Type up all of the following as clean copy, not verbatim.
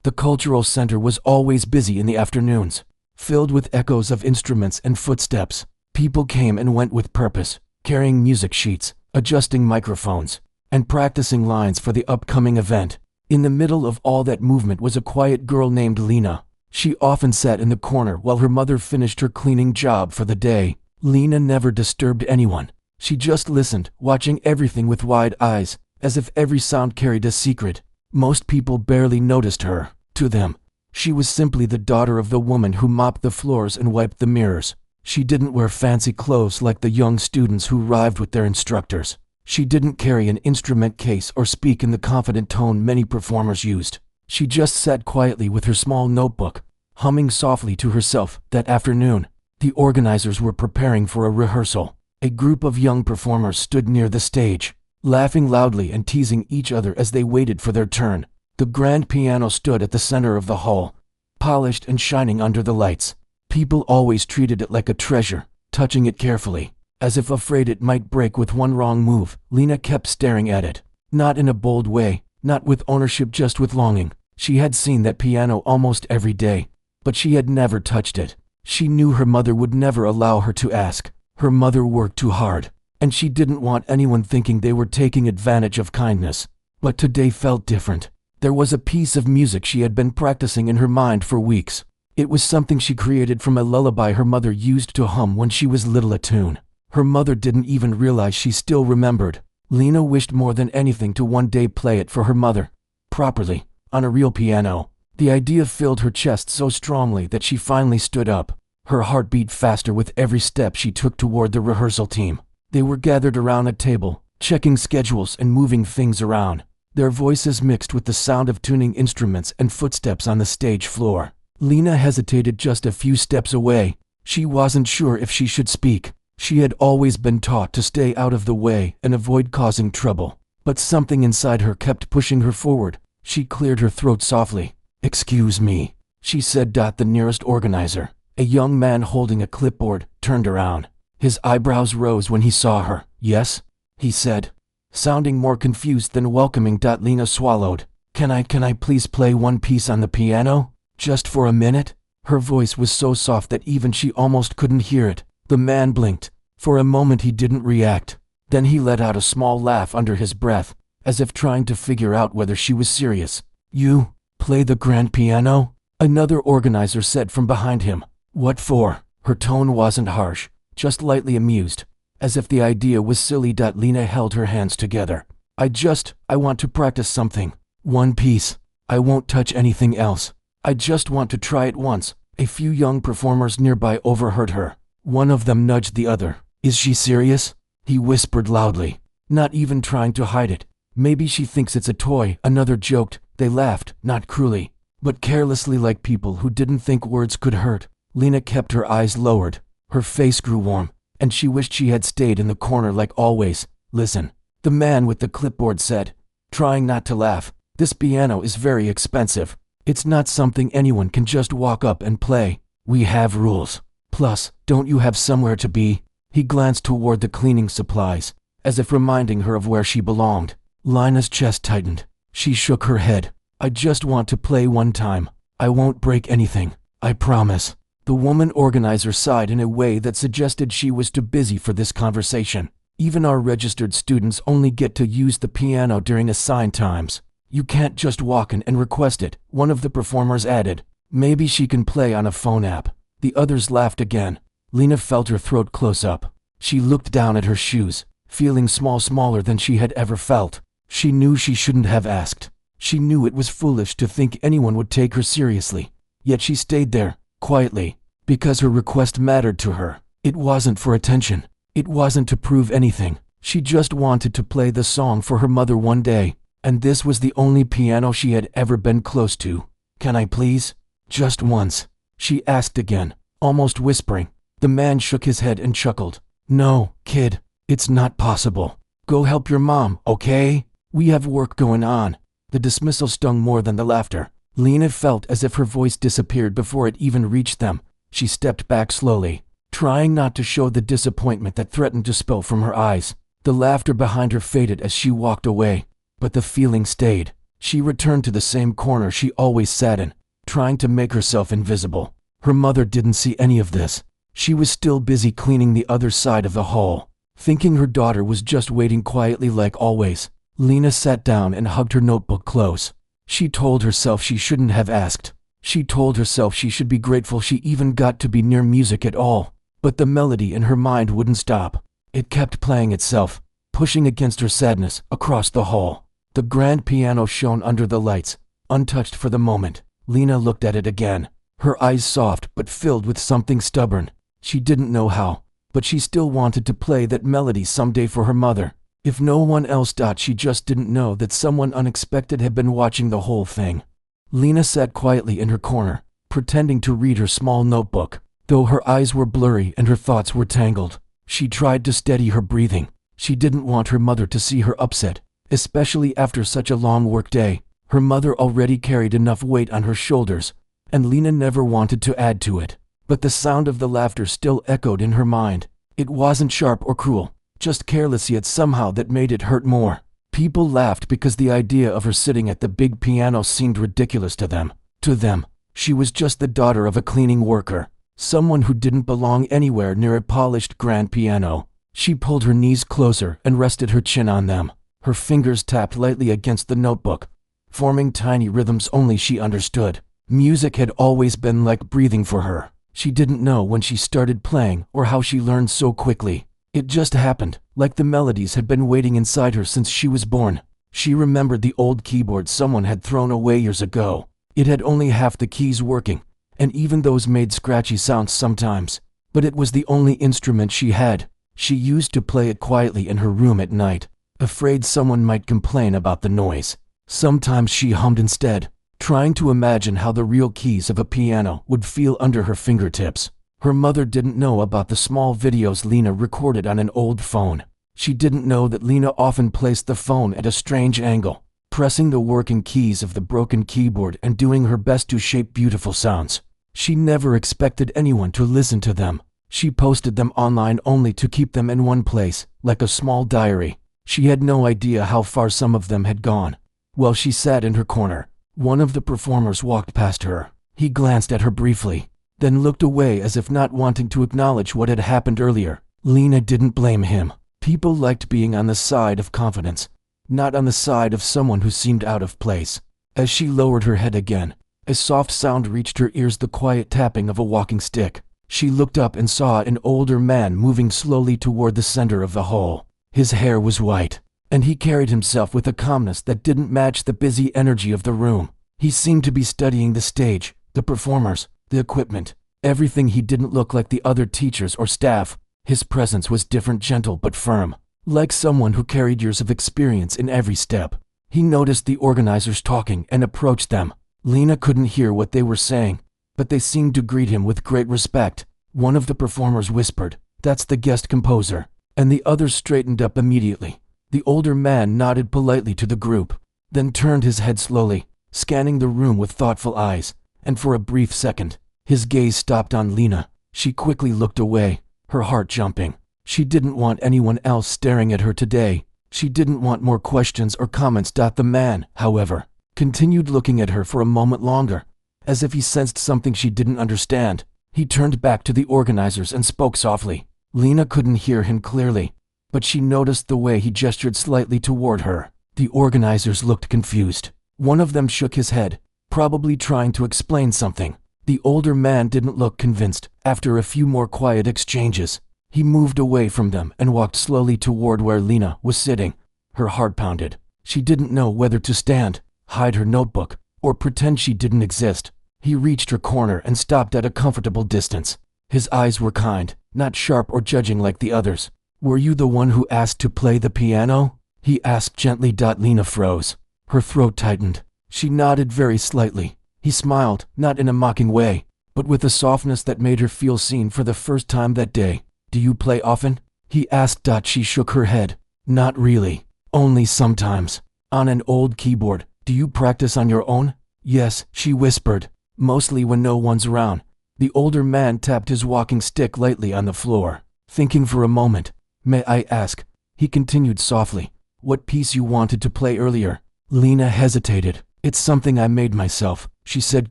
The cultural center was always busy in the afternoons, filled with echoes of instruments and footsteps. People came and went with purpose, carrying music sheets, adjusting microphones, and practicing lines for the upcoming event. In the middle of all that movement was a quiet girl named Lena. She often sat in the corner while her mother finished her cleaning job for the day. Lena never disturbed anyone. She just listened, watching everything with wide eyes, as if every sound carried a secret. Most people barely noticed her. To them, she was simply the daughter of the woman who mopped the floors and wiped the mirrors. She didn't wear fancy clothes like the young students who arrived with their instructors. She didn't carry an instrument case or speak in the confident tone many performers used. She just sat quietly with her small notebook, humming softly to herself. That afternoon, the organizers were preparing for a rehearsal. A group of young performers stood near the stage, laughing loudly and teasing each other as they waited for their turn. The grand piano stood at the center of the hall, polished and shining under the lights. People always treated it like a treasure, touching it carefully, as if afraid it might break with one wrong move. Lena kept staring at it, not in a bold way, not with ownership, just with longing. She had seen that piano almost every day, but she had never touched it. She knew her mother would never allow her to ask. Her mother worked too hard, and she didn't want anyone thinking they were taking advantage of kindness. But today felt different. There was a piece of music she had been practicing in her mind for weeks. It was something she created from a lullaby her mother used to hum when she was little. A tune her mother didn't even realize she still remembered. Lena wished more than anything to one day play it for her mother, properly, on a real piano. The idea filled her chest so strongly that she finally stood up. Her heart beat faster with every step she took toward the rehearsal team. They were gathered around a table, checking schedules and moving things around. Their voices mixed with the sound of tuning instruments and footsteps on the stage floor. Lena hesitated just a few steps away. She wasn't sure if she should speak. She had always been taught to stay out of the way and avoid causing trouble. But something inside her kept pushing her forward. She cleared her throat softly. "Excuse me," she said. The nearest organizer, a young man holding a clipboard, turned around. His eyebrows rose when he saw her. "Yes?" he said, sounding more confused than welcoming. Lena swallowed. Can I please play one piece on the piano? Just for a minute?" Her voice was so soft that even she almost couldn't hear it. The man blinked. For a moment he didn't react. Then he let out a small laugh under his breath, as if trying to figure out whether she was serious. "You play the grand piano?" another organizer said from behind him. "What for?" Her tone wasn't harsh, just lightly amused, as if the idea was silly. Lena held her hands together. I want to practice something. One piece. I won't touch anything else. I just want to try it once." A few young performers nearby overheard her. One of them nudged the other. "Is she serious?" he whispered loudly, not even trying to hide it. "Maybe she thinks it's a toy," another joked. They laughed, not cruelly, but carelessly, like people who didn't think words could hurt. Lena kept her eyes lowered. Her face grew warm, and she wished she had stayed in the corner like always. "Listen," the man with the clipboard said, trying not to laugh. "This piano is very expensive. It's not something anyone can just walk up and play. We have rules. Plus, don't you have somewhere to be?" He glanced toward the cleaning supplies, as if reminding her of where she belonged. Lena's chest tightened. She shook her head. "I just want to play one time. I won't break anything. I promise." The woman organizer sighed in a way that suggested she was too busy for this conversation. "Even our registered students only get to use the piano during assigned times. You can't just walk in and request it," one of the performers added. "Maybe she can play on a phone app." The others laughed again. Lena felt her throat close up. She looked down at her shoes, feeling smaller than she had ever felt. She knew she shouldn't have asked. She knew it was foolish to think anyone would take her seriously. Yet she stayed there, quietly, because her request mattered to her. It wasn't for attention. It wasn't to prove anything. She just wanted to play the song for her mother one day. And this was the only piano she had ever been close to. "Can I please? Just once?" she asked again, almost whispering. The man shook his head and chuckled. "No, kid, it's not possible. Go help your mom, okay? We have work going on." The dismissal stung more than the laughter. Lena felt as if her voice disappeared before it even reached them. She stepped back slowly, trying not to show the disappointment that threatened to spill from her eyes. The laughter behind her faded as she walked away. But the feeling stayed. She returned to the same corner she always sat in, trying to make herself invisible. Her mother didn't see any of this. She was still busy cleaning the other side of the hall. Thinking her daughter was just waiting quietly like always, Lena sat down and hugged her notebook close. She told herself she shouldn't have asked. She told herself she should be grateful she even got to be near music at all. But the melody in her mind wouldn't stop. It kept playing itself, pushing against her sadness across the hall. The grand piano shone under the lights, untouched for the moment. Lena looked at it again, her eyes soft but filled with something stubborn. She didn't know how, but she still wanted to play that melody someday for her mother. If no one else did, she just didn't know that someone unexpected had been watching the whole thing. Lena sat quietly in her corner, pretending to read her small notebook. Though her eyes were blurry and her thoughts were tangled, she tried to steady her breathing. She didn't want her mother to see her upset, especially after such a long work day. Her mother already carried enough weight on her shoulders, and Lena never wanted to add to it. But the sound of the laughter still echoed in her mind. It wasn't sharp or cruel, just careless, yet somehow that made it hurt more. People laughed because the idea of her sitting at the big piano seemed ridiculous to them. To them, she was just the daughter of a cleaning worker. Someone who didn't belong anywhere near a polished grand piano. She pulled her knees closer and rested her chin on them. Her fingers tapped lightly against the notebook, forming tiny rhythms only she understood. Music had always been like breathing for her. She didn't know when she started playing or how she learned so quickly. It just happened, like the melodies had been waiting inside her since she was born. She remembered the old keyboard someone had thrown away years ago. It had only half the keys working, and even those made scratchy sounds sometimes. But it was the only instrument she had. She used to play it quietly in her room at night, afraid someone might complain about the noise. Sometimes she hummed instead, trying to imagine how the real keys of a piano would feel under her fingertips. Her mother didn't know about the small videos Lena recorded on an old phone. She didn't know that Lena often placed the phone at a strange angle, pressing the working keys of the broken keyboard and doing her best to shape beautiful sounds. She never expected anyone to listen to them. She posted them online only to keep them in one place, like a small diary. She had no idea how far some of them had gone. While she sat in her corner, one of the performers walked past her. He glanced at her briefly, then looked away as if not wanting to acknowledge what had happened earlier. Lena didn't blame him. People liked being on the side of confidence, not on the side of someone who seemed out of place. As she lowered her head again, a soft sound reached her ears, the quiet tapping of a walking stick. She looked up and saw an older man moving slowly toward the center of the hall. His hair was white, and he carried himself with a calmness that didn't match the busy energy of the room. He seemed to be studying the stage, the performers, the equipment, everything. He didn't look like the other teachers or staff. His presence was different, gentle but firm, like someone who carried years of experience in every step. He noticed the organizers talking and approached them. Lena couldn't hear what they were saying, but they seemed to greet him with great respect. One of the performers whispered, "That's the guest composer," and the others straightened up immediately. The older man nodded politely to the group, then turned his head slowly, scanning the room with thoughtful eyes, and for a brief second, his gaze stopped on Lena. She quickly looked away, her heart jumping. She didn't want anyone else staring at her today. She didn't want more questions or comments. The man, however, continued looking at her for a moment longer, as if he sensed something she didn't understand. He turned back to the organizers and spoke softly. Lena couldn't hear him clearly, but she noticed the way he gestured slightly toward her. The organizers looked confused. One of them shook his head, probably trying to explain something. The older man didn't look convinced. After a few more quiet exchanges, he moved away from them and walked slowly toward where Lena was sitting. Her heart pounded. She didn't know whether to stand, hide her notebook, or pretend she didn't exist. He reached her corner and stopped at a comfortable distance. His eyes were kind, not sharp or judging like the others. "Were you the one who asked to play the piano?" he asked gently. Lena froze. Her throat tightened. She nodded very slightly. He smiled, not in a mocking way, but with a softness that made her feel seen for the first time that day. "Do you play often?" he asked. She shook her head. "Not really. Only sometimes. On an old keyboard." "Do you practice on your own?" "Yes," she whispered. "Mostly when no one's around." The older man tapped his walking stick lightly on the floor, thinking for a moment. "May I ask," he continued softly, "what piece you wanted to play earlier?" Lena hesitated. It's something I made myself, she said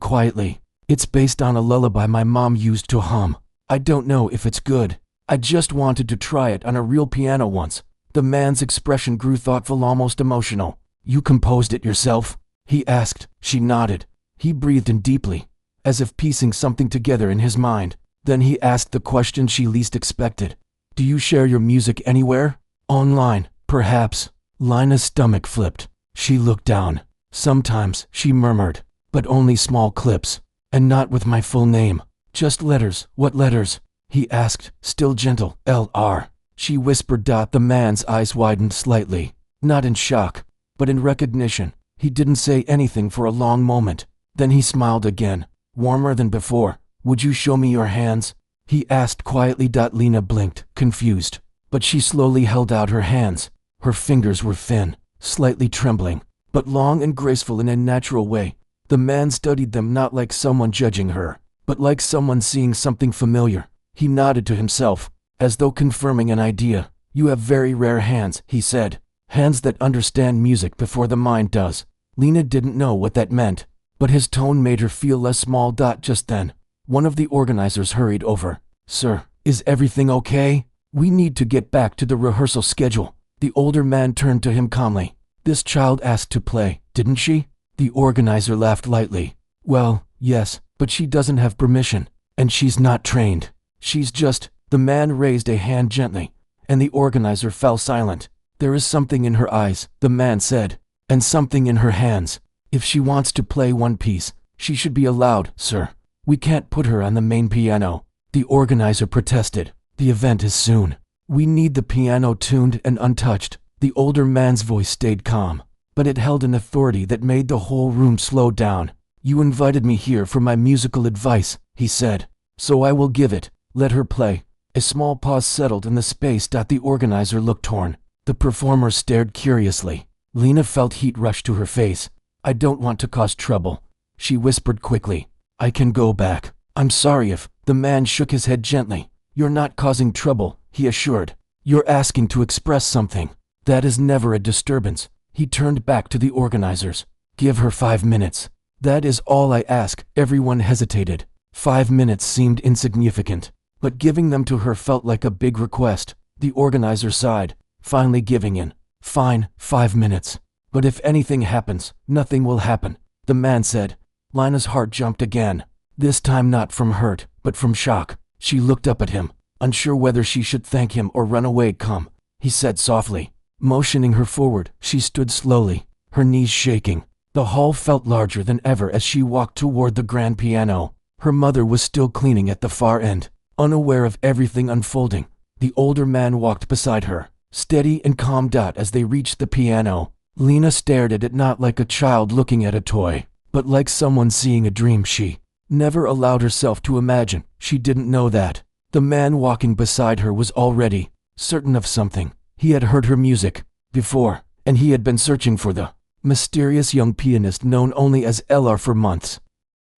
quietly. It's based on a lullaby my mom used to hum. I don't know if it's good. I just wanted to try it on a real piano once. The man's expression grew thoughtful, almost emotional. You composed it yourself? He asked. She nodded. He breathed in deeply, as if piecing something together in his mind. Then he asked the question she least expected. Do you share your music anywhere? Online, perhaps. Lina's stomach flipped. She looked down. Sometimes, she murmured, but only small clips, and not with my full name. Just letters. What letters? He asked, still gentle. LR. She whispered. The man's eyes widened slightly, not in shock, but in recognition. He didn't say anything for a long moment. Then he smiled again, warmer than before. Would you show me your hands? He asked quietly. Lena blinked, confused, but she slowly held out her hands. Her fingers were thin, slightly trembling, but long and graceful in a natural way. The man studied them, not like someone judging her, but like someone seeing something familiar. He nodded to himself, as though confirming an idea. You have very rare hands, he said. Hands that understand music before the mind does. Lena didn't know what that meant, but his tone made her feel less small. Just then, one of the organizers hurried over. Sir, is everything okay? We need to get back to the rehearsal schedule. The older man turned to him calmly. This child asked to play, didn't she? The organizer laughed lightly. Well, yes, but she doesn't have permission, and she's not trained. She's just... The man raised a hand gently, and the organizer fell silent. There is something in her eyes, the man said, and something in her hands. If she wants to play one piece, she should be allowed, sir. We can't put her on the main piano. The organizer protested. The event is soon. We need the piano tuned and untouched. The older man's voice stayed calm, but it held an authority that made the whole room slow down. You invited me here for my musical advice, he said, so I will give it. Let her play. A small pause settled in the space. The organizer looked torn. The performer stared curiously. Lena felt heat rush to her face. I don't want to cause trouble, she whispered quickly. I can go back. I'm sorry if... The man shook his head gently. You're not causing trouble, he assured. You're asking to express something. That is never a disturbance. He turned back to the organizers. Give her 5 minutes. That is all I ask. Everyone hesitated. 5 minutes seemed insignificant, but giving them to her felt like a big request. The organizer sighed, finally giving in. Fine, 5 minutes. But if anything happens, nothing will happen, the man said. Lina's heart jumped again. This time not from hurt, but from shock. She looked up at him, unsure whether she should thank him or run away. Come, he said softly. Motioning her forward, she stood slowly, her knees shaking. The hall felt larger than ever as she walked toward the grand piano. Her mother was still cleaning at the far end, unaware of everything unfolding. The older man walked beside her, steady and calm. As they reached the piano, Lena stared at it not like a child looking at a toy, but like someone seeing a dream she never allowed herself to imagine. She didn't know that the man walking beside her was already certain of something. He had heard her music before, and he had been searching for the mysterious young pianist known only as LR for months.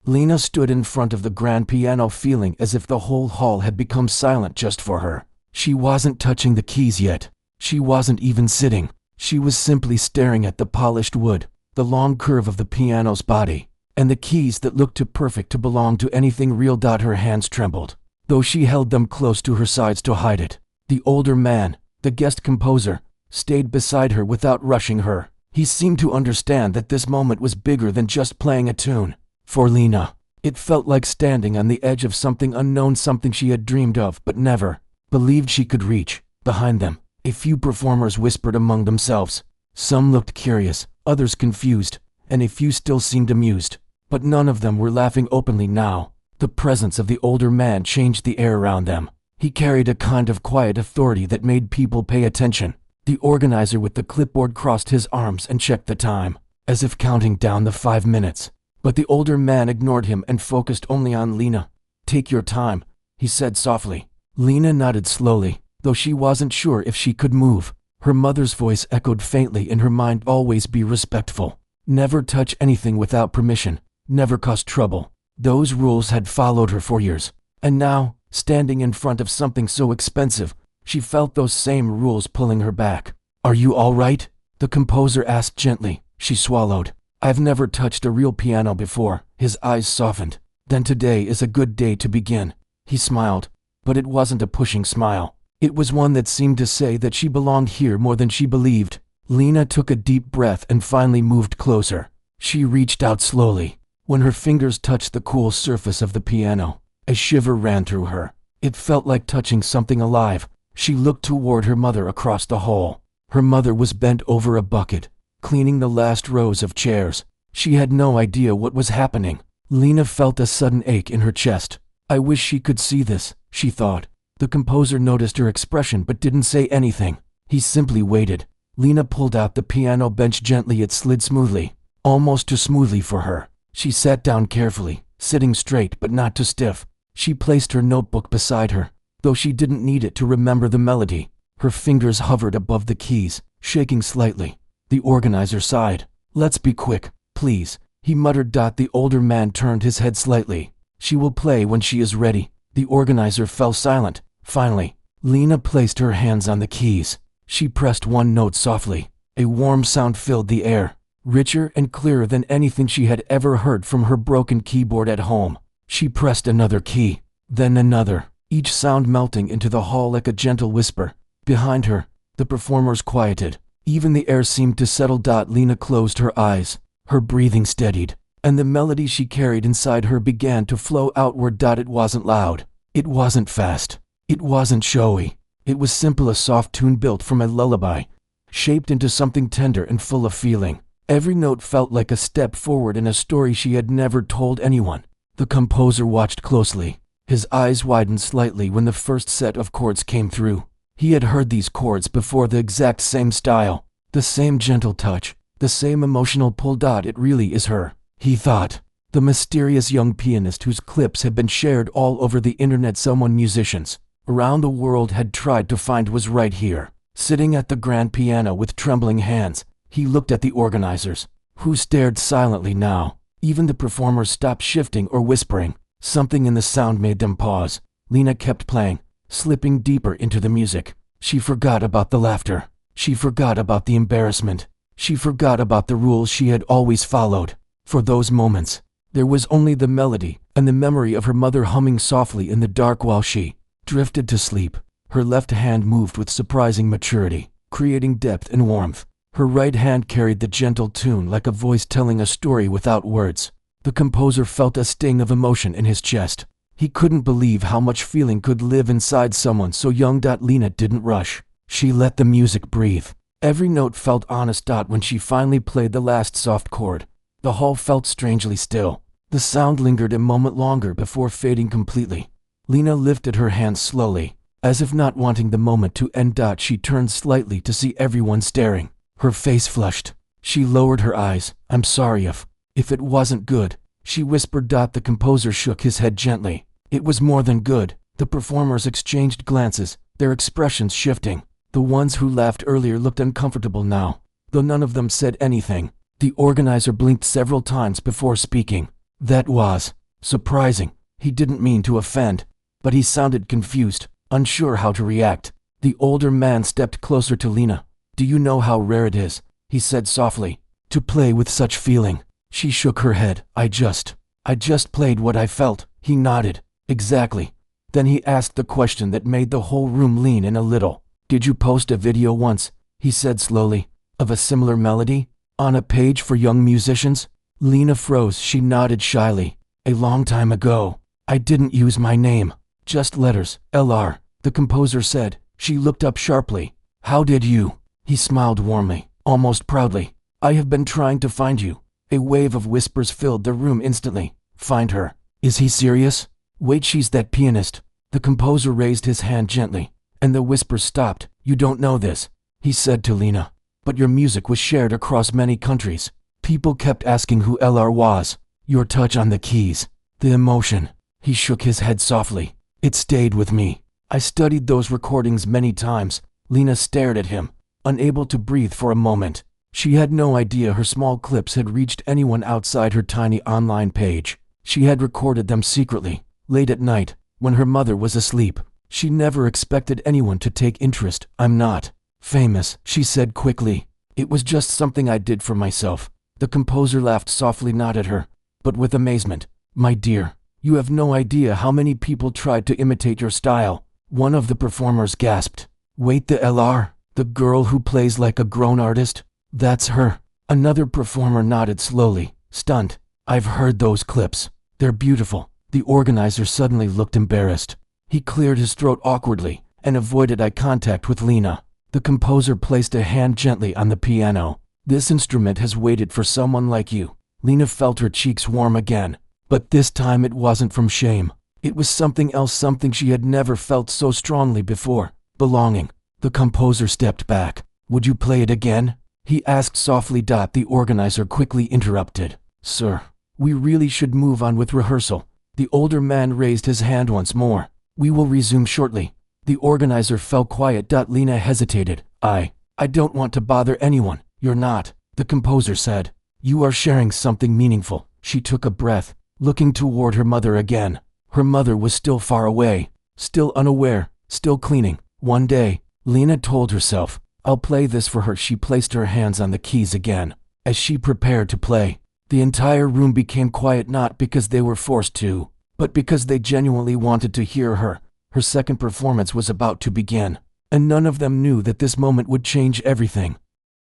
Lena stood in front of the grand piano feeling as if the whole hall had become silent just for her. She wasn't touching the keys yet. She wasn't even sitting. She was simply staring at the polished wood, the long curve of the piano's body, and the keys that looked too perfect to belong to anything real. Her hands trembled, though she held them close to her sides to hide it. The older man, the guest composer, stayed beside her without rushing her. He seemed to understand that this moment was bigger than just playing a tune. For Lena, it felt like standing on the edge of something unknown, something she had dreamed of but never believed she could reach. Behind them, a few performers whispered among themselves. Some looked curious, others confused, and a few still seemed amused. But none of them were laughing openly now. The presence of the older man changed the air around them. He carried a kind of quiet authority that made people pay attention. The organizer with the clipboard crossed his arms and checked the time, as if counting down the 5 minutes. But the older man ignored him and focused only on Lena. Take your time, he said softly. Lena nodded slowly, though she wasn't sure if she could move. Her mother's voice echoed faintly in her mind. Always be respectful. Never touch anything without permission. Never cause trouble. Those rules had followed her for years. And now, standing in front of something so expensive, she felt those same rules pulling her back. Are you all right? The composer asked gently, She swallowed. I've never touched a real piano before. His eyes softened. Then today is a good day to begin. He smiled, but it wasn't a pushing smile. It was one that seemed to say that she belonged here more than she believed. Lena took a deep breath and finally moved closer. She reached out slowly. When her fingers touched the cool surface of the piano, a shiver ran through her. It felt like touching something alive. She looked toward her mother across the hall. Her mother was bent over a bucket, cleaning the last rows of chairs. She had no idea what was happening. Lena felt a sudden ache in her chest. I wish she could see this, she thought. The composer noticed her expression but didn't say anything. He simply waited. Lena pulled out the piano bench gently. It slid smoothly, almost too smoothly for her. She sat down carefully, sitting straight but not too stiff. She placed her notebook beside her, though she didn't need it to remember the melody. Her fingers hovered above the keys, shaking slightly. The organizer sighed. Let's be quick, please, he muttered. The older man turned his head slightly. She will play when she is ready. The organizer fell silent. Finally, Lena placed her hands on the keys. She pressed one note softly. A warm sound filled the air, richer and clearer than anything she had ever heard from her broken keyboard at home. She pressed another key, then another, each sound melting into the hall like a gentle whisper. Behind her, the performers quieted. Even the air seemed to settle. Lena closed her eyes. Her breathing steadied, and the melody she carried inside her began to flow outward. It wasn't loud. It wasn't fast. It wasn't showy. It was simple, a soft tune built from a lullaby, shaped into something tender and full of feeling. Every note felt like a step forward in a story she had never told anyone. The composer watched closely. His eyes widened slightly when the first set of chords came through. He had heard these chords before, the exact same style, the same gentle touch, the same emotional pull. It really is her, he thought. The mysterious young pianist whose clips had been shared all over the internet. Someone musicians around the world had tried to find was right here, sitting at the grand piano with trembling hands. He looked at the organizers, who stared silently now. Even the performers stopped shifting or whispering. Something in the sound made them pause. Lena kept playing, slipping deeper into the music. She forgot about the laughter. She forgot about the embarrassment. She forgot about the rules she had always followed. For those moments, there was only the melody and the memory of her mother humming softly in the dark while she drifted to sleep. Her left hand moved with surprising maturity, creating depth and warmth. Her right hand carried the gentle tune like a voice telling a story without words. The composer felt a sting of emotion in his chest. He couldn't believe how much feeling could live inside someone so young. Lena didn't rush. She let the music breathe. Every note felt honest. When she finally played the last soft chord, the hall felt strangely still. The sound lingered a moment longer before fading completely. Lena lifted her hands slowly, as if not wanting the moment to end. She turned slightly to see everyone staring. Her face flushed. She lowered her eyes. I'm sorry if it wasn't good, she whispered. The composer shook his head gently. It was more than good. The performers exchanged glances, their expressions shifting. The ones who laughed earlier looked uncomfortable now, though none of them said anything. The organizer blinked several times before speaking. That was surprising. He didn't mean to offend, but he sounded confused, unsure how to react. The older man stepped closer to Lena. Do you know how rare it is, he said softly, to play with such feeling? She shook her head. I just played what I felt. He nodded. Exactly. Then he asked the question that made the whole room lean in a little. Did you post a video once, he said slowly, of a similar melody, on a page for young musicians? Lena froze. She nodded shyly. A long time ago. I didn't use my name. Just letters, LR, the composer said. She looked up sharply. How did you? He smiled warmly, almost proudly. I have been trying to find you. A wave of whispers filled the room instantly. Find her. Is he serious? Wait, she's that pianist. The composer raised his hand gently, and the whispers stopped. You don't know this, he said to Lena, but your music was shared across many countries. People kept asking who LR was. Your touch on the keys, the emotion. He shook his head softly. It stayed with me. I studied those recordings many times. Lena stared at him, unable to breathe for a moment. She had no idea her small clips had reached anyone outside her tiny online page. She had recorded them secretly, late at night, when her mother was asleep. She never expected anyone to take interest. I'm not famous, she said quickly. It was just something I did for myself. The composer laughed softly, not at her, but with amazement. My dear, you have no idea how many people tried to imitate your style. One of the performers gasped. Wait, the LR? The girl who plays like a grown artist? That's her. Another performer nodded slowly, stunned. I've heard those clips. They're beautiful. The organizer suddenly looked embarrassed. He cleared his throat awkwardly and avoided eye contact with Lena. The composer placed a hand gently on the piano. This instrument has waited for someone like you. Lena felt her cheeks warm again, but this time it wasn't from shame. It was something else, something she had never felt so strongly before. Belonging. The composer stepped back. Would you play it again? He asked softly. The organizer quickly interrupted. Sir, we really should move on with rehearsal. The older man raised his hand once more. We will resume shortly. The organizer fell quiet. Lena hesitated. I don't want to bother anyone. You're not, the composer said. You are sharing something meaningful. She took a breath, looking toward her mother again. Her mother was still far away, still unaware, still cleaning. One day, Lena told herself, I'll play this for her. She placed her hands on the keys again. As she prepared to play, the entire room became quiet, not because they were forced to, but because they genuinely wanted to hear her. Her second performance was about to begin, and none of them knew that this moment would change everything.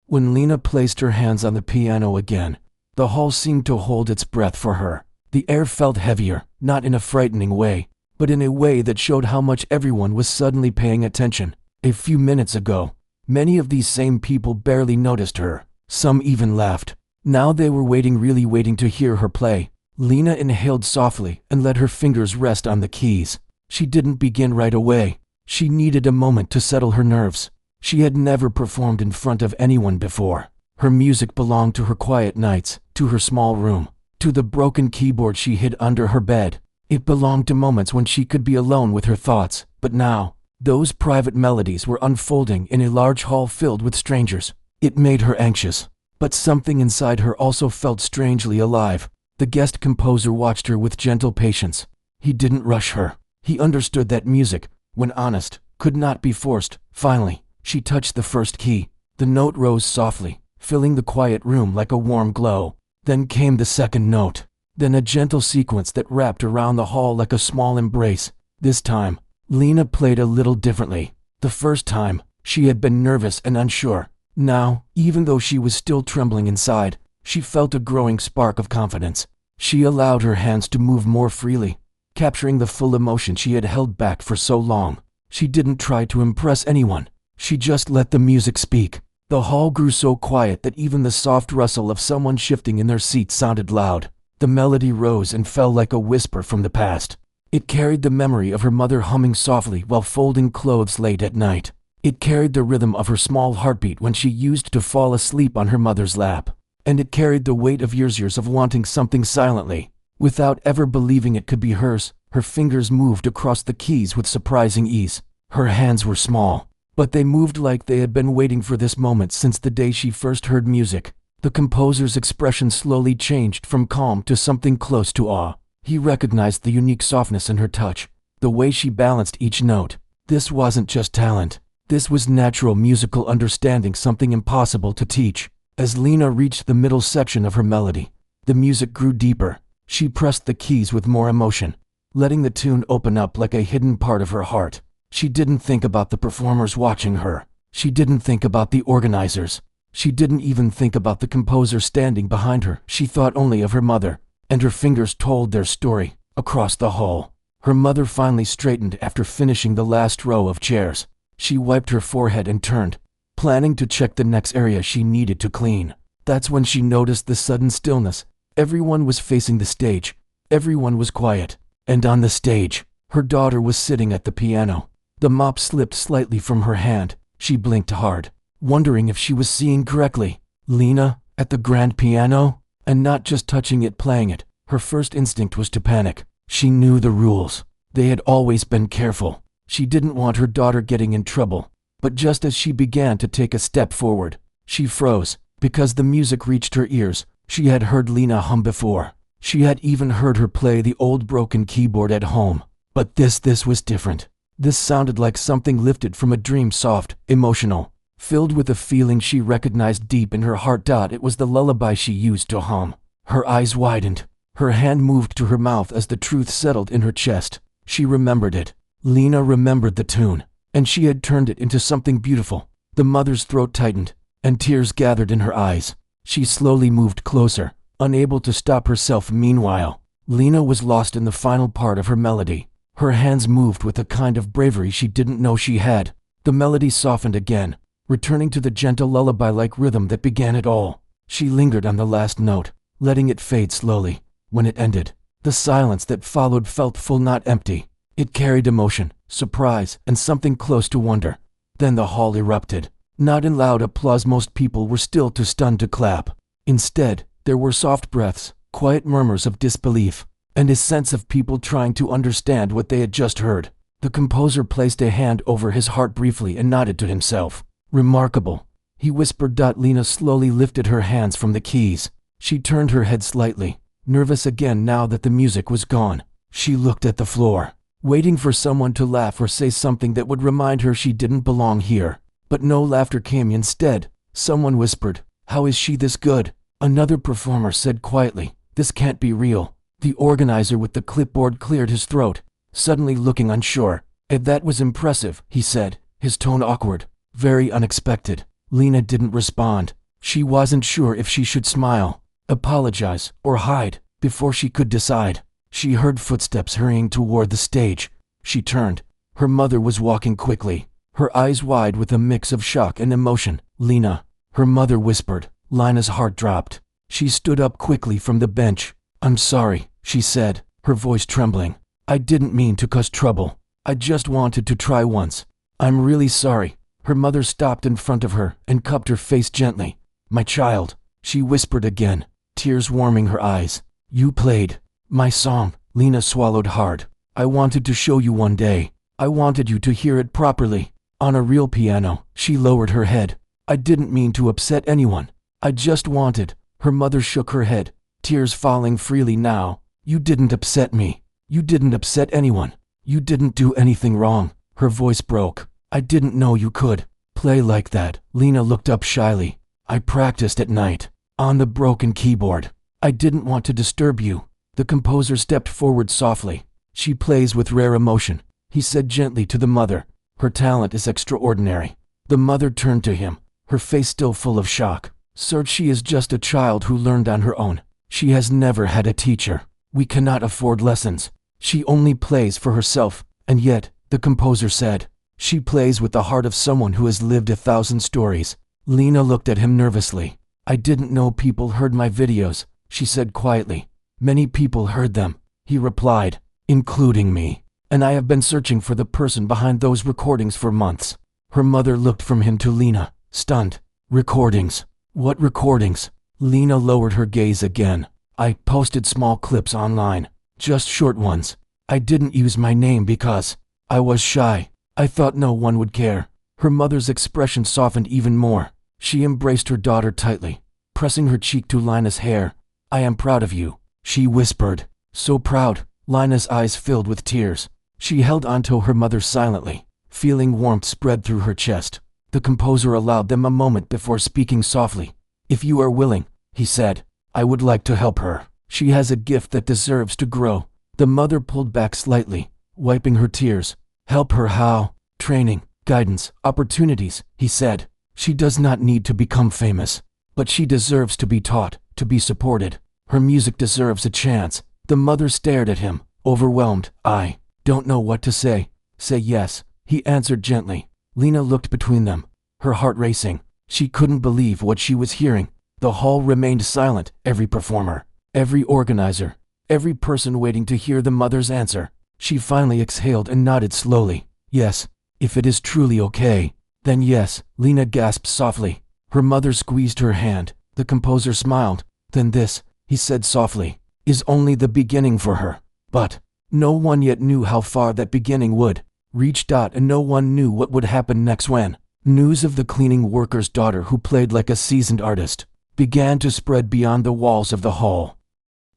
When Lena placed her hands on the piano again, the hall seemed to hold its breath for her. The air felt heavier, not in a frightening way, but in a way that showed how much everyone was suddenly paying attention. A few minutes ago, many of these same people barely noticed her. Some even laughed. Now they were waiting, really waiting to hear her play. Lena inhaled softly and let her fingers rest on the keys. She didn't begin right away. She needed a moment to settle her nerves. She had never performed in front of anyone before. Her music belonged to her quiet nights, to her small room, to the broken keyboard she hid under her bed. It belonged to moments when she could be alone with her thoughts. But now, those private melodies were unfolding in a large hall filled with strangers. It made her anxious, but something inside her also felt strangely alive. The guest composer watched her with gentle patience. He didn't rush her. He understood that music, when honest, could not be forced. Finally, she touched the first key. The note rose softly, filling the quiet room like a warm glow. Then came the second note. Then a gentle sequence that wrapped around the hall like a small embrace. This time, Lena played a little differently. The first time, she had been nervous and unsure. Now, even though she was still trembling inside, she felt a growing spark of confidence. She allowed her hands to move more freely, capturing the full emotion she had held back for so long. She didn't try to impress anyone. She just let the music speak. The hall grew so quiet that even the soft rustle of someone shifting in their seat sounded loud. The melody rose and fell like a whisper from the past. It carried the memory of her mother humming softly while folding clothes late at night. It carried the rhythm of her small heartbeat when she used to fall asleep on her mother's lap. And it carried the weight of years of wanting something silently. Without ever believing it could be hers, her fingers moved across the keys with surprising ease. Her hands were small, but they moved like they had been waiting for this moment since the day she first heard music. The composer's expression slowly changed from calm to something close to awe. He recognized the unique softness in her touch, the way she balanced each note. This wasn't just talent. This was natural musical understanding, something impossible to teach. As Lena reached the middle section of her melody, the music grew deeper. She pressed the keys with more emotion, letting the tune open up like a hidden part of her heart. She didn't think about the performers watching her. She didn't think about the organizers. She didn't even think about the composer standing behind her. She thought only of her mother, and her fingers told their story. Across the hall, her mother finally straightened after finishing the last row of chairs. She wiped her forehead and turned, planning to check the next area she needed to clean. That's when she noticed the sudden stillness. Everyone was facing the stage. Everyone was quiet. And on the stage, her daughter was sitting at the piano. The mop slipped slightly from her hand. She blinked hard, wondering if she was seeing correctly. Lena, at the grand piano? And not just touching it, playing it. Her first instinct was to panic. She knew the rules. They had always been careful. She didn't want her daughter getting in trouble. But just as she began to take a step forward, she froze, because the music reached her ears. She had heard Lena hum before. She had even heard her play the old broken keyboard at home. But this was different. This sounded like something lifted from a dream, soft, emotional. filled with a feeling she recognized deep in her heart. It was the lullaby she used to hum. Her eyes widened. Her hand moved to her mouth as the truth settled in her chest. She remembered it. Lena remembered the tune, and she had turned it into something beautiful. The mother's throat tightened, and tears gathered in her eyes. She slowly moved closer, unable to stop herself. Meanwhile, Lena was lost in the final part of her melody. Her hands moved with a kind of bravery she didn't know she had. The melody softened again, returning to the gentle lullaby-like rhythm that began it all. She lingered on the last note, letting it fade slowly. When it ended, the silence that followed felt full, not empty. It carried emotion, surprise, and something close to wonder. Then the hall erupted. Not in loud applause. Most people were still too stunned to clap. Instead, there were soft breaths, quiet murmurs of disbelief, and a sense of people trying to understand what they had just heard. The composer placed a hand over his heart briefly and nodded to himself. Remarkable, he whispered. Lena slowly lifted her hands from the keys. She turned her head slightly, nervous again now that the music was gone. She looked at the floor, waiting for someone to laugh or say something that would remind her she didn't belong here. But no laughter came. Instead, someone whispered, "How is she this good?" Another performer said quietly, "This can't be real." The organizer with the clipboard cleared his throat, suddenly looking unsure. "That was impressive," he said, his tone awkward, very unexpected. Lena didn't respond. She wasn't sure if she should smile, apologize, or hide. Before she could decide, she heard footsteps hurrying toward the stage. She turned. Her mother was walking quickly, her eyes wide with a mix of shock and emotion. "Lena," her mother whispered. Lena's heart dropped. She stood up quickly from the bench. "I'm sorry," she said, her voice trembling. "I didn't mean to cause trouble. I just wanted to try once. I'm really sorry." Her mother stopped in front of her and cupped her face gently. "My child," she whispered again, tears warming her eyes. "You played my song." Lena swallowed hard. "I wanted to show you one day. I wanted you to hear it properly, on a real piano." She lowered her head. "I didn't mean to upset anyone. I just wanted." Her mother shook her head, tears falling freely now. "You didn't upset me. You didn't upset anyone. You didn't do anything wrong." Her voice broke. "I didn't know you could play like that." Lena looked up shyly. "I practiced at night, on the broken keyboard. I didn't want to disturb you." The composer stepped forward softly. "She plays with rare emotion," he said gently to the mother. "Her talent is extraordinary." The mother turned to him, her face still full of shock. "Sir, she is just a child who learned on her own. She has never had a teacher. We cannot afford lessons. She only plays for herself." "And yet," the composer said, "she plays with the heart of someone who has lived 1,000 stories." Lena looked at him nervously. "I didn't know people heard my videos," she said quietly. "Many people heard them," he replied, "including me. And I have been searching for the person behind those recordings for months." Her mother looked from him to Lena, stunned. "Recordings? What recordings?" Lena lowered her gaze again. "I posted small clips online, just short ones. I didn't use my name because I was shy. I thought no one would care." Her mother's expression softened even more. She embraced her daughter tightly, pressing her cheek to Lena's hair. "I am proud of you," she whispered. "So proud." Lena's eyes filled with tears. She held onto her mother silently, feeling warmth spread through her chest. The composer allowed them a moment before speaking softly. "If you are willing," he said, "I would like to help her. She has a gift that deserves to grow." The mother pulled back slightly, wiping her tears. "Help her how?" "Training, guidance, opportunities," he said. "She does not need to become famous, but she deserves to be taught, to be supported. Her music deserves a chance." The mother stared at him, overwhelmed. "I don't know what to say." "Say yes," he answered gently. Lena looked between them, her heart racing. She couldn't believe what she was hearing. The hall remained silent, every performer, every organizer, every person waiting to hear the mother's answer. She finally exhaled and nodded slowly. "Yes, if it is truly okay, then yes," Lena gasped softly. Her mother squeezed her hand. The composer smiled. "Then this," he said softly, "is only the beginning for her." But no one yet knew how far that beginning would reach. And no one knew what would happen next when news of the cleaning worker's daughter, who played like a seasoned artist, began to spread beyond the walls of the hall.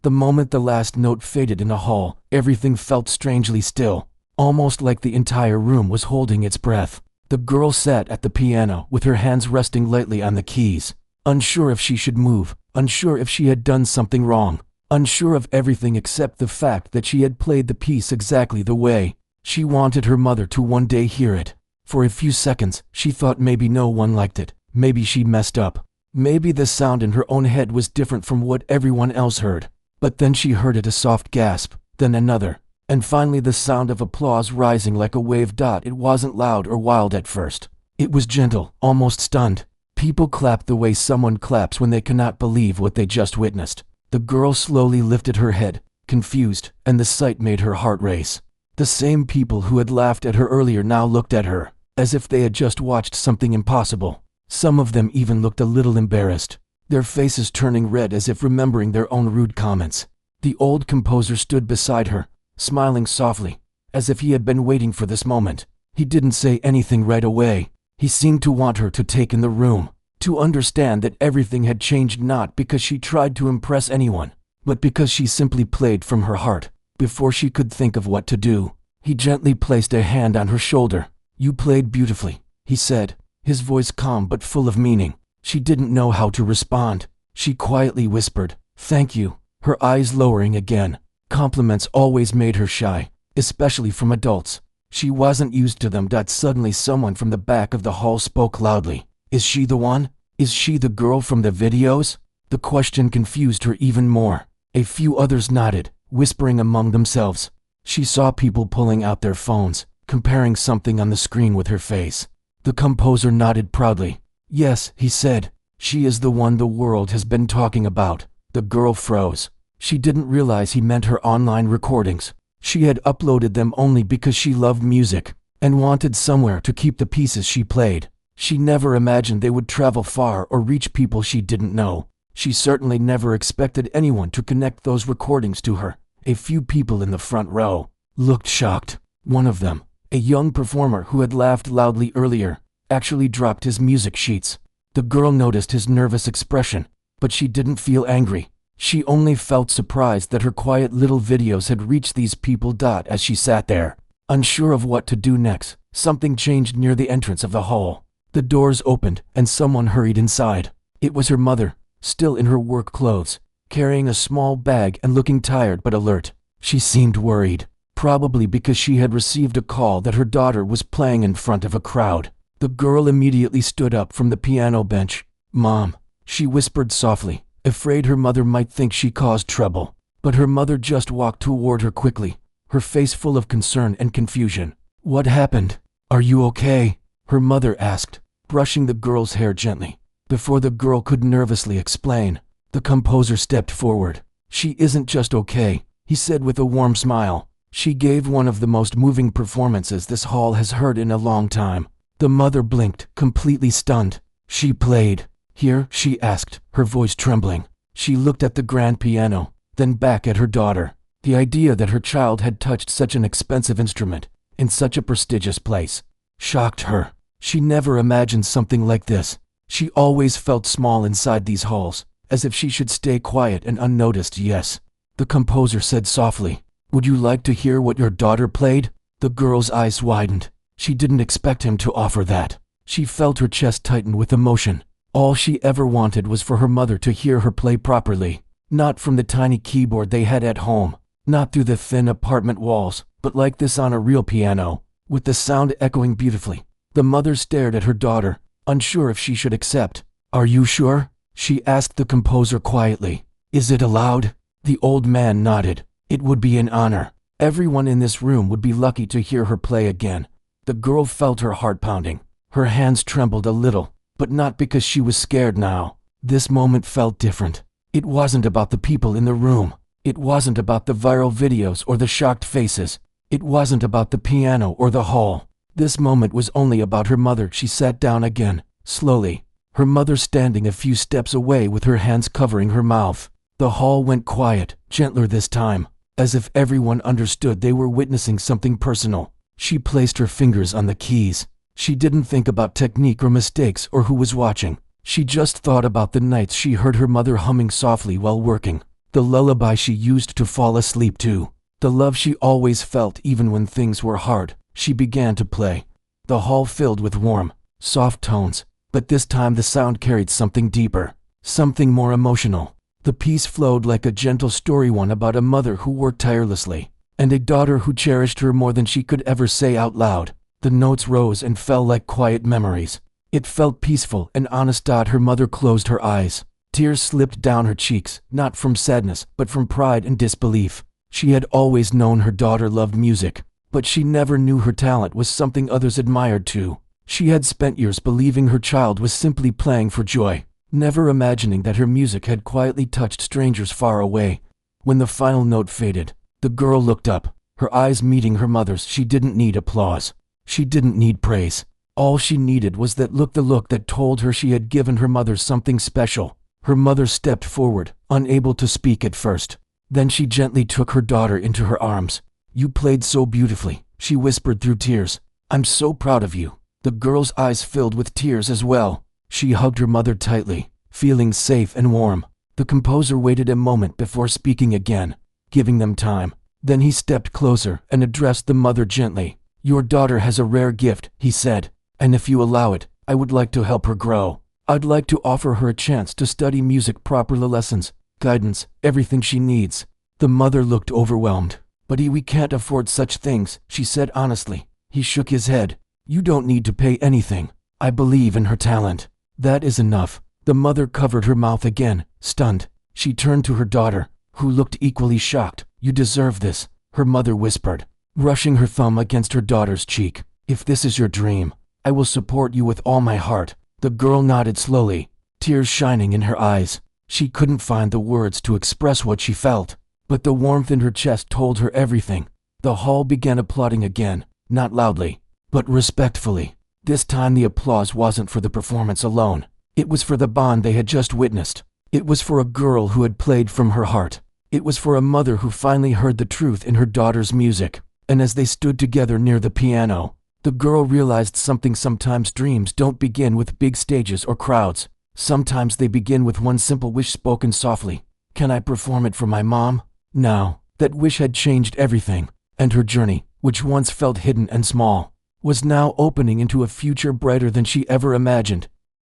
The moment the last note faded in the hall, everything felt strangely still, almost like the entire room was holding its breath. The girl sat at the piano with her hands resting lightly on the keys, unsure if she should move, unsure if she had done something wrong, unsure of everything except the fact that she had played the piece exactly the way she wanted her mother to one day hear it. For a few seconds, she thought maybe no one liked it, maybe she messed up, maybe the sound in her own head was different from what everyone else heard. But then she heard it, a soft gasp, then another, and finally the sound of applause rising like a wave. It wasn't loud or wild at first. It was gentle, almost stunned. People clapped the way someone claps when they cannot believe what they just witnessed. The girl slowly lifted her head, confused, and the sight made her heart race. The same people who had laughed at her earlier now looked at her, as if they had just watched something impossible. Some of them even looked a little embarrassed, their faces turning red as if remembering their own rude comments. The old composer stood beside her, smiling softly, as if he had been waiting for this moment. He didn't say anything right away. He seemed to want her to take in the room, to understand that everything had changed not because she tried to impress anyone, but because she simply played from her heart. Before she could think of what to do, he gently placed a hand on her shoulder. "You played beautifully," he said, his voice calm but full of meaning. She didn't know how to respond. She quietly whispered, "Thank you," her eyes lowering again. Compliments always made her shy, especially from adults. She wasn't used to them. Suddenly someone from the back of the hall spoke loudly. "Is she the one? Is she the girl from the videos?" The question confused her even more. A few others nodded, whispering among themselves. She saw people pulling out their phones, comparing something on the screen with her face. The composer nodded proudly. "Yes," he said, "she is the one the world has been talking about." The girl froze. She didn't realize he meant her online recordings. She had uploaded them only because she loved music and wanted somewhere to keep the pieces she played. She never imagined they would travel far or reach people she didn't know. She certainly never expected anyone to connect those recordings to her. A few people in the front row looked shocked. One of them, a young performer who had laughed loudly earlier, actually dropped his music sheets. The girl noticed his nervous expression, but she didn't feel angry. She only felt surprised that her quiet little videos had reached these people. As she sat there, unsure of what to do next, something changed near the entrance of the hall. The doors opened and someone hurried inside. It was her mother, still in her work clothes, carrying a small bag and looking tired but alert. She seemed worried, probably because she had received a call that her daughter was playing in front of a crowd. The girl immediately stood up from the piano bench. "Mom," she whispered softly, afraid her mother might think she caused trouble. But her mother just walked toward her quickly, her face full of concern and confusion. "What happened? Are you okay?" her mother asked, brushing the girl's hair gently. Before the girl could nervously explain, the composer stepped forward. "She isn't just okay," he said with a warm smile. "She gave one of the most moving performances this hall has heard in a long time." The mother blinked, completely stunned. "She played here?" she asked, her voice trembling. She looked at the grand piano, then back at her daughter. The idea that her child had touched such an expensive instrument, in such a prestigious place, shocked her. She never imagined something like this. She always felt small inside these halls, as if she should stay quiet and unnoticed. "Yes," the composer said softly. "Would you like to hear what your daughter played?" The girl's eyes widened. She didn't expect him to offer that. She felt her chest tighten with emotion. All she ever wanted was for her mother to hear her play properly. Not from the tiny keyboard they had at home, not through the thin apartment walls, but like this on a real piano, with the sound echoing beautifully. The mother stared at her daughter, unsure if she should accept. "Are you sure?" she asked the composer quietly. "Is it allowed?" The old man nodded. "It would be an honor. Everyone in this room would be lucky to hear her play again." The girl felt her heart pounding. Her hands trembled a little, but not because she was scared now. This moment felt different. It wasn't about the people in the room. It wasn't about the viral videos or the shocked faces. It wasn't about the piano or the hall. This moment was only about her mother. She sat down again, slowly, her mother standing a few steps away with her hands covering her mouth. The hall went quiet, gentler this time, as if everyone understood they were witnessing something personal. She placed her fingers on the keys. She didn't think about technique or mistakes or who was watching. She just thought about the nights she heard her mother humming softly while working, the lullaby she used to fall asleep to, the love she always felt even when things were hard. She began to play. the hall filled with warm, soft tones, but this time the sound carried something deeper, something more emotional. The piece flowed like a gentle story, one about a mother who worked tirelessly, and a daughter who cherished her more than she could ever say out loud. The notes rose and fell like quiet memories. It felt peaceful and honest. Her mother closed her eyes. Tears slipped down her cheeks, not from sadness, but from pride and disbelief. She had always known her daughter loved music, but she never knew her talent was something others admired too. She had spent years believing her child was simply playing for joy, never imagining that her music had quietly touched strangers far away. When the final note faded, the girl looked up, her eyes meeting her mother's. She didn't need applause. She didn't need praise. All she needed was that look, the look that told her she had given her mother something special. Her mother stepped forward, unable to speak at first. Then she gently took her daughter into her arms. "You played so beautifully," she whispered through tears. "I'm so proud of you." The girl's eyes filled with tears as well. She hugged her mother tightly, feeling safe and warm. The composer waited a moment before speaking again, giving them time. Then he stepped closer and addressed the mother gently. "Your daughter has a rare gift," he said, "and if you allow it, I would like to help her grow. I'd like to offer her a chance to study music properly, lessons, guidance, everything she needs." The mother looked overwhelmed. "But we can't afford such things," she said honestly. He shook his head. "You don't need to pay anything. I believe in her talent. That is enough." The mother covered her mouth again, stunned. She turned to her daughter, who looked equally shocked. "You deserve this," her mother whispered, brushing her thumb against her daughter's cheek. "If this is your dream, I will support you with all my heart." The girl nodded slowly, tears shining in her eyes. She couldn't find the words to express what she felt, but the warmth in her chest told her everything. The hall began applauding again, not loudly, but respectfully. This time the applause wasn't for the performance alone. It was for the bond they had just witnessed. It was for a girl who had played from her heart. It was for a mother who finally heard the truth in her daughter's music. And as they stood together near the piano, the girl realized something. Sometimes dreams don't begin with big stages or crowds. Sometimes they begin with one simple wish spoken softly. "Can I perform it for my mom?" Now, that wish had changed everything, and her journey, which once felt hidden and small, was now opening into a future brighter than she ever imagined.